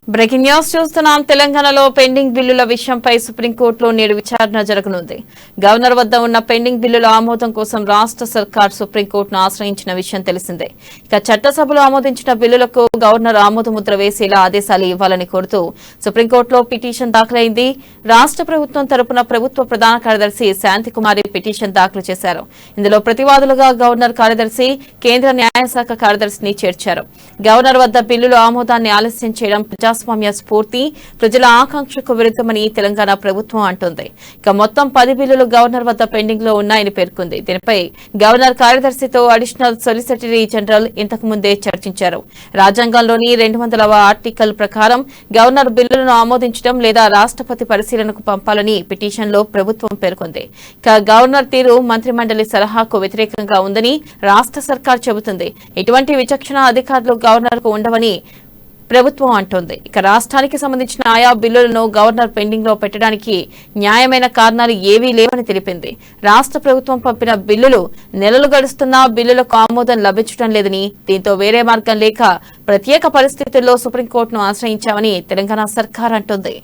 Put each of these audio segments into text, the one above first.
Breaking news చూస్తున్నాం. తెలంగాణలో pending బిల్లుల విషయంపై సుప్రీంకోర్టులో నేడు విచారణ జరగనుంది. గవర్నర్ వద్ద ఉన్న పెండింగ్ బిల్లుల ఆమోదం కోసం రాష్ట్ర సర్కార్ సుప్రీంకోర్టును ఆశ్రయించిన విషయం తెలిసిందే. ఇక చట్టసభలో ఆమోదించిన బిల్లులకు గవర్నర్ ఆమోదముద్ర వేసేలా ఆదేశాలు ఇవ్వాలని కోరుతూ సుప్రీంకోర్టులో పిటిషన్ దాఖలైంది. రాష్ట్ర ప్రభుత్వం తరపున ప్రభుత్వ ప్రధాన కార్యదర్శి శాంతికుమారి పిటిషన్ దాఖలు చేశారు. ఇందులో ప్రతివాదులుగా గవర్నర్ కార్యదర్శి, కేంద్ర న్యాయశాఖ కార్యదర్శిని చేర్చారు. గవర్నర్ వద్ద బిల్లుల ఆమోదాన్ని ఆలస్యం చేయడం ప్రజాస్వామ్య స్ఫూర్తి, ప్రజల ఆకాంక్షకు విరుద్ధమని తెలంగాణ ప్రభుత్వం అంటోంది. ఇక మొత్తం 10 బిల్లులు గవర్నర్ వద్ద పెండింగ్ లో ఉన్నాయని పేర్కొంది. దీనిపై గవర్నర్ కార్యదర్శితో అడిషనల్ సొలిసిటరీ జనరల్ ఇంతకు ముందే చర్చించారు. రాజ్యాంగంలోని 200వ ఆర్టికల్ ప్రకారం గవర్నర్ బిల్లులను ఆమోదించడం లేదా రాష్ట్రపతి పరిశీలనకు పంపాలని పిటిషన్లో ప్రభుత్వం పేర్కొంది. ఇక గవర్నర్ తీరు మంత్రిమండలి సలహాకు వ్యతిరేకంగా ఉందని రాష్ట్ర సర్కార్ చెబుతుంది. ఇటువంటి విచక్షణ అధికారులు గవర్నర్ కు ఉండవని ప్రభుత్వం అంటోంది. ఇక రాష్ట్రానికి సంబంధించిన ఆయా బిల్లులను గవర్నర్ పెండింగ్ లో పెట్టడానికి న్యాయమైన కారణాలు ఏవీ లేవని తెలిపింది. రాష్ట్ర ప్రభుత్వం పంపిన బిల్లులు నెలలు గడుస్తున్నా బిల్లులకు ఆమోదం లభించడం లేదని, దీంతో వేరే మార్గం లేక ప్రత్యేక పరిస్థితుల్లో సుప్రీంకోర్టును ఆశ్రయించామని తెలంగాణ సర్కార్ అంటోంది.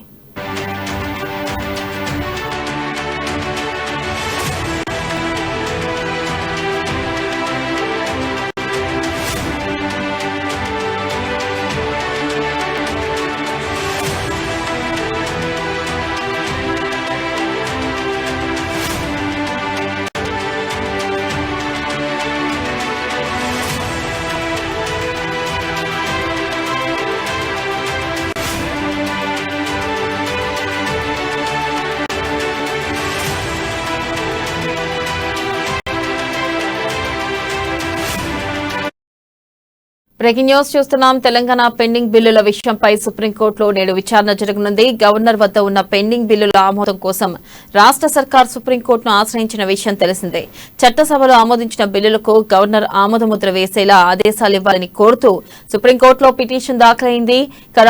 బ్రేకింగ్ న్యూస్ చూస్తున్నాం. తెలంగాణ పెండింగ్ బిల్లుల విషయంపై సుప్రీంకోర్టులో నేడు విచారణ జరగనుంది. గవర్నర్ వద్ద ఉన్న పెండింగ్ బిల్లుల ఆమోదం కోసం రాష్ట్ర సర్కార్ సుప్రీంకోర్టును ఆశ్రయించిన విషయం తెలిసిందే. చట్టసభలో ఆమోదించిన బిల్లులకు గవర్నర్ ఆమోదముద్ర వేసేలా ఆదేశాలు ఇవ్వాలని కోరుతూ సుప్రీంకోర్టులో పిటిషన్ దాఖలైంది.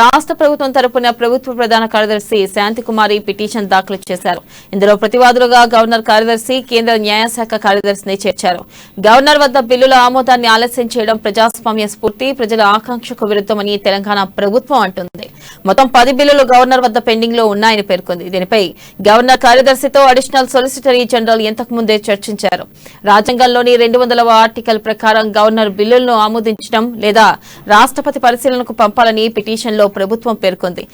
రాష్ట్ర ప్రభుత్వం తరపున ప్రభుత్వ ప్రధాన కార్యదర్శి శాంతికుమారి పిటిషన్ దాఖలు చేశారు. ఇందులో ప్రతివాదులుగా గవర్నర్ కార్యదర్శి, కేంద్ర న్యాయశాఖ కార్యదర్శిని చేర్చారు. గవర్నర్ వద్ద బిల్లుల ఆమోదాన్ని ఆలస్యం చేయడం ప్రజాస్వామ్య స్ఫూర్తి, ప్రజల ఆకాంక్షకు విరుద్ధమని తెలంగాణ ప్రభుత్వం అంటుంది. మొత్తం 10 బిల్లులు గవర్నర్ వద్ద పెండింగ్ లో ఉన్నాయని పేర్కొంది. దీనిపై గవర్నర్ కార్యదర్శితో అడిషనల్ సొలిసిటరీ జనరల్ ఇంతకు ముందే చర్చించారు. రాజ్యాంగంలోని 200వ ఆర్టికల్ ప్రకారం గవర్నర్ బిల్లులను ఆమోదించడం లేదా రాష్ట్రపతి పరిశీలనకు పంపాలని పిటిషన్లో ప్రభుత్వం పేర్కొంది.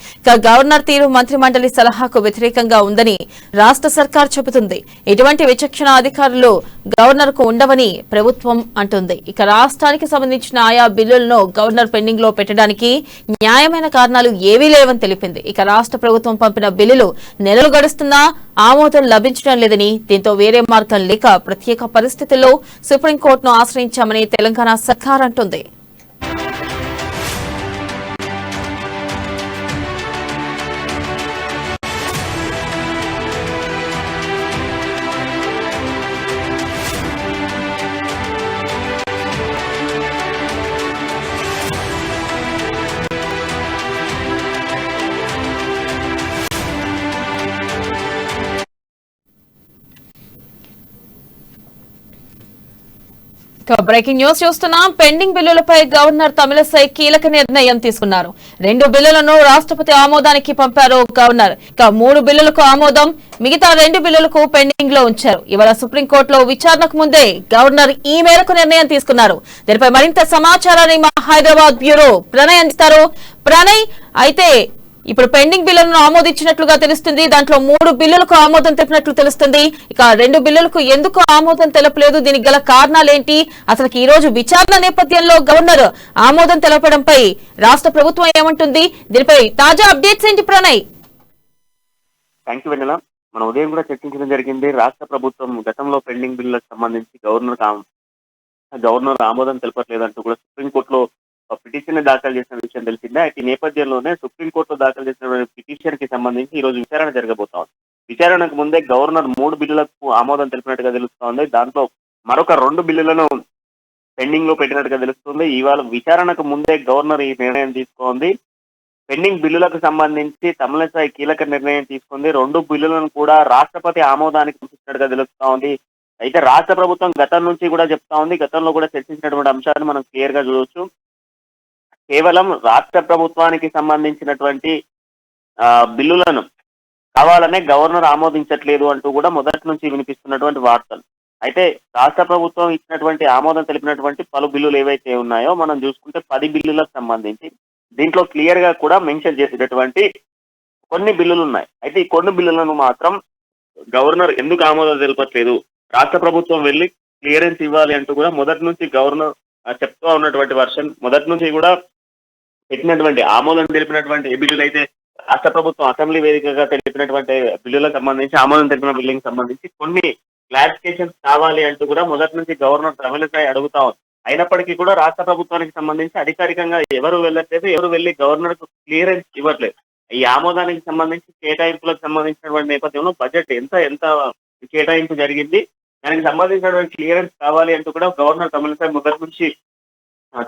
గవర్నర్ తీరు మంత్రిమండలి సలహాకు వ్యతిరేకంగా ఉందని రాష్ట్ర సర్కార్ చెబుతుంది. ఇటువంటి విచక్షణ అధికారులు గవర్నర్ కు ఉండవని ప్రభుత్వం అంటుంది. ఇక రాష్ట్రానికి సంబంధించిన ఆయా బిల్లులను గవర్నర్ పెండింగ్ లో పెట్టడానికి న్యాయమైన కారణాలు ఏవీ లేవని తెలిపింది. ఇక రాష్ట్ర ప్రభుత్వం పంపిన బిల్లులు నెలలు గడుస్తున్నా ఆమోదం లభించడం లేదని, దీంతో వేరే మార్గం లేక ప్రత్యేక పరిస్థితుల్లో సుప్రీంకోర్టును ఆశ్రయించామని తెలంగాణ సర్కార్ అంటుంది. బ్రేకింగ్ న్యూస్ చూస్తున్నాం. పెండింగ్ బిల్లులపై గవర్నర్ తమిళసై కీలక నిర్ణయం తీసుకున్నారు. 2 బిల్లులను రాష్ట్రపతి ఆమోదానికి పంపారు గవర్నర్. ఇక 3 బిల్లులకు ఆమోదం, మిగతా 2 బిల్లులకు పెండింగ్ లో ఉంచారు. ఇవాళ సుప్రీంకోర్టులో విచారణకు ముందే గవర్నర్ ఈ మేరకు నిర్ణయం తీసుకున్నారు. దీనిపై మరింత సమాచారాన్ని మా హైదరాబాద్ బ్యూరో ప్రణయ్ అందిస్తారు. ప్రణయ్, అయితే ఇప్పుడు పెండింగ్ బిల్లులను ఆమోదించినట్లుగా తెలుస్తుంది. దాంట్లో 3 బిల్లులకు ఆమోదం తెలిపినట్లు తెలుస్తుంది. ఇక 2 బిల్లులకు ఎందుకు ఆమోదం తెలపలేదు, దీనికి గల కారణాలేంటి, అసలు ఈ రోజు విచారణ నేపథ్యంలో గవర్నర్ ఆమోదం తెలపడంపై రాష్ట్ర ప్రభుత్వం ఏమంటుంది, దీనిపై తాజా అప్డేట్స్ ఏంటి ప్రణయ్? థ్యాంక్ యూ వెన్నెల. మన ఉదయం కూడా చర్చించడం జరిగింది. రాష్ట్ర ప్రభుత్వం గతంలో పెండింగ్ బిల్లులకు సంబంధించి గవర్నర్ ఆమోదం తెలపట్లేదంటూ కూడా సుప్రీంకోర్టులో పిటిషన్ దాఖలు చేసిన విషయం తెలిసిందే. అయితే ఈ నేపథ్యంలోనే సుప్రీంకోర్టులో దాఖలు చేసిన పిటిషన్ కి సంబంధించి ఈ రోజు విచారణ జరగబోతా ఉంది. విచారణకు ముందే గవర్నర్ 3 బిల్లులకు ఆమోదం తెలిపినట్టుగా తెలుస్తోంది. దాంట్లో మరొక 2 బిల్లులను పెండింగ్ లో పెట్టినట్టుగా తెలుస్తుంది. ఇవాళ విచారణకు ముందే గవర్నర్ ఈ నిర్ణయం తీసుకుంది. పెండింగ్ బిల్లులకు సంబంధించి తమిళసై కీలక నిర్ణయం తీసుకుంది. 2 బిల్లులను కూడా రాష్ట్రపతి ఆమోదానికి పంపించినట్టుగా తెలుస్తా ఉంది. అయితే రాష్ట్ర ప్రభుత్వం గతం నుంచి కూడా చెప్తా ఉంది, గతంలో కూడా చర్చించినటువంటి అంశాలను మనం క్లియర్ గా చూడవచ్చు. కేవలం రాష్ట్ర ప్రభుత్వానికి సంబంధించినటువంటి బిల్లులను కావాలనే గవర్నర్ ఆమోదించట్లేదు అంటూ కూడా మొదటి నుంచి వినిపిస్తున్నటువంటి వార్తలు. అయితే రాష్ట్ర ప్రభుత్వం ఇచ్చినటువంటి ఆమోదం తెలిపినటువంటి పలు బిల్లులు ఏవైతే ఉన్నాయో మనం చూసుకుంటే 10 బిల్లులకు సంబంధించి దీంట్లో క్లియర్ గా కూడా మెన్షన్ చేసేటటువంటి కొన్ని బిల్లులు ఉన్నాయి. అయితే ఈ కొన్ని బిల్లులను మాత్రం గవర్నర్ ఎందుకు ఆమోదం తెలపట్లేదు, రాష్ట్ర ప్రభుత్వం వెళ్ళి క్లియరెన్స్ ఇవ్వాలి అంటూ కూడా మొదటి నుంచి గవర్నర్ చెప్తూ ఉన్నటువంటి వర్షన్, మొదటి నుంచి కూడా పెట్టినటువంటి ఆమోదం తెలిపినటువంటి ఏ బిల్లులు అయితే రాష్ట్ర ప్రభుత్వం అసెంబ్లీ వేదికగా తెలిపినటువంటి బిల్లులకు సంబంధించి ఆమోదం తెలిపిన బిల్లుకి సంబంధించి కొన్ని క్లారిఫికేషన్స్ కావాలి అంటూ కూడా మొదటి నుంచి గవర్నర్ తమిళసై అడుగుతా ఉంది. అయినప్పటికీ కూడా రాష్ట్ర ప్రభుత్వానికి సంబంధించి అధికారికంగా ఎవరు వెళ్ళట్లేదు, ఎవరు వెళ్ళి గవర్నర్ కు క్లియరెన్స్ ఇవ్వట్లేదు. ఈ ఆమోదానికి సంబంధించి కేటాయింపులకు సంబంధించినటువంటి నేపథ్యంలో బడ్జెట్ ఎంత ఎంత కేటాయింపు జరిగింది, దానికి సంబంధించినటువంటి క్లియరెన్స్ కావాలి అంటూ కూడా గవర్నర్ తమిళసై మొదటి నుంచి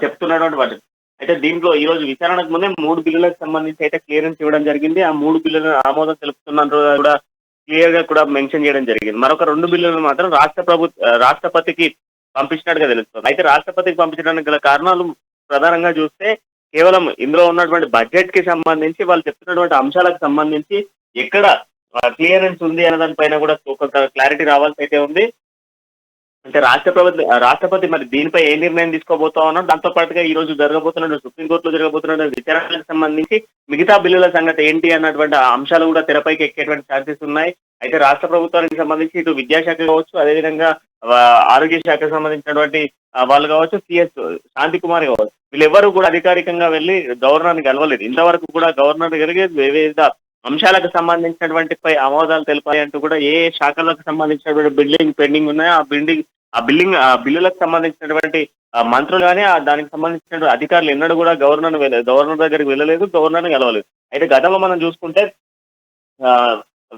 చెప్తున్నటువంటి బడ్జెట్. అయితే దీంట్లో ఈ రోజు విచారణకు ముందే 3 బిల్లులకు సంబంధించి అయితే క్లియరెన్స్ ఇవ్వడం జరిగింది. ఆ 3 బిల్లులను ఆమోదం తెలుపుతున్నట్టు కూడా క్లియర్ గా కూడా మెన్షన్ చేయడం జరిగింది. మరొక 2 బిల్లులను మాత్రం రాష్ట్రపతికి పంపించినట్టుగా తెలుస్తుంది. అయితే రాష్ట్రపతికి పంపించడానికి గల కారణాలు ప్రధానంగా చూస్తే కేవలం ఇందులో ఉన్నటువంటి బడ్జెట్ కి సంబంధించి వాళ్ళు చెప్తున్నటువంటి అంశాలకు సంబంధించి ఎక్కడ క్లియరెన్స్ ఉంది అనే దానిపైన కూడా కొంత క్లారిటీ రావాల్సి అయితే ఉంది. అంటే రాష్ట్రపతి మరి దీనిపై ఏ నిర్ణయం తీసుకోబోతా ఉన్నాం, దాంతో పాటుగా ఈ రోజు జరగబోతున్న సుప్రీంకోర్టులో జరగబోతున్న విచారణకు సంబంధించి మిగతా బిల్లుల సంగతి ఏంటి అన్నటువంటి అంశాలు కూడా తెరపైకి ఎక్కేటువంటి ఛాన్సెస్ ఉన్నాయి. అయితే రాష్ట్ర ప్రభుత్వానికి సంబంధించి ఇటు విద్యాశాఖ కావచ్చు, అదేవిధంగా ఆరోగ్య శాఖకు సంబంధించినటువంటి వాళ్ళు కావచ్చు, సిఎస్ శాంతి కుమార్ కావచ్చు, వీళ్ళెవరూ కూడా అధికారికంగా వెళ్ళి గవర్నర్ని కలవలేదు. ఇంతవరకు కూడా గవర్నర్ కలిగే వివిధ అంశాలకు సంబంధించినటువంటి పై ఆమోదాలు తెలిపాలి అంటూ కూడా ఏ శాఖలకు సంబంధించినటువంటి బిల్డింగ్ పెండింగ్ ఉన్నాయో ఆ బిల్లులకు సంబంధించినటువంటి మంత్రులు కానీ దానికి సంబంధించిన అధికారులు ఎన్నడూ కూడా గవర్నర్ దగ్గరికి వెళ్ళలేదు, గవర్నర్ని కలవలేదు. అయితే గతంలో మనం చూసుకుంటే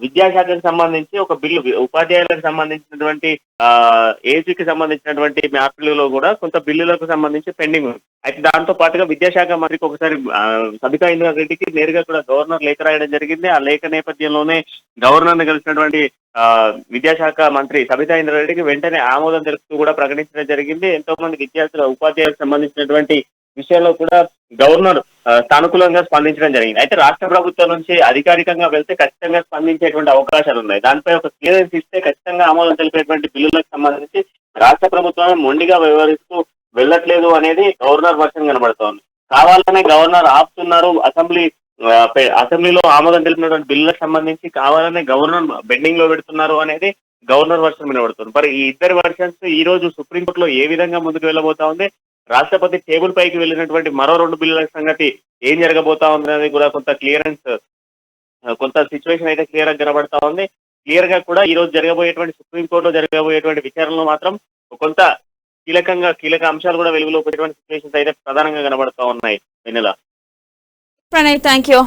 విద్యాశాఖకు సంబంధించి ఒక బిల్లు, ఉపాధ్యాయులకు సంబంధించినటువంటి ఏజీకి సంబంధించినటువంటి మ్యాప్లలో కూడా కొంత బిల్లులకు సంబంధించి పెండింగ్ ఉంది. అయితే దాంతో పాటుగా విద్యాశాఖ మంత్రికి ఒకసారి సబితా ఇంద్రారెడ్డికి నేరుగా కూడా గవర్నర్ లేఖ రాయడం జరిగింది. ఆ లేఖ నేపథ్యంలోనే గవర్నర్ ని కలిసినటువంటి విద్యాశాఖ మంత్రి సబితా ఇంద్రారెడ్డికి వెంటనే ఆమోదం తెలుపుతూ కూడా ప్రకటించడం జరిగింది. ఎంతో మంది ఉపాధ్యాయులకు సంబంధించినటువంటి విషయంలో కూడా గవర్నర్ సానుకూలంగా స్పందించడం జరిగింది. అయితే రాష్ట్ర ప్రభుత్వం నుంచి అధికారికంగా వెళ్తే ఖచ్చితంగా స్పందించేటువంటి అవకాశాలు ఉన్నాయి. దానిపై ఒక క్లియరెన్స్ ఇస్తే ఖచ్చితంగా ఆమోదం తెలిపేటువంటి బిల్లులకు సంబంధించి రాష్ట్ర ప్రభుత్వం మొండిగా వ్యవహరిస్తూ వెళ్ళట్లేదు అనేది గవర్నర్ వర్షన్ కనబడుతోంది. కావాలనే గవర్నర్ ఆపుతున్నారు, అసెంబ్లీలో ఆమోదం తెలిపినటువంటి బిల్లులకు సంబంధించి కావాలనే గవర్నర్ బెండింగ్ లో పెడుతున్నారు అనేది గవర్నర్ వర్షన్ వినబడుతుంది. మరి ఈ ఇద్దరు వర్షన్స్ ఈ రోజు సుప్రీంకోర్టులో ఏ విధంగా ముందుకు వెళ్ళబోతా ఉంది, రాష్ట్రపతి టేబుల్ పైకి వెళ్ళినటువంటి మరో 2 బిల్లుల సంగతి ఏం జరగబోతా ఉంది అనేది కూడా కొంత సిచ్యువేషన్ అయితే క్లియర్ గా కనబడతా ఉంది. క్లియర్ గా కూడా ఈ రోజు సుప్రీంకోర్టులో జరగబోయేటువంటి విచారణలో మాత్రం కొంత కీలక అంశాలు కూడా వెలుగులో పెట్టేటువంటి సిచ్యువేషన్స్ అయితే ప్రధానంగా కనబడతా ఉన్నాయి. వెన్నెల. Pranay, thank you.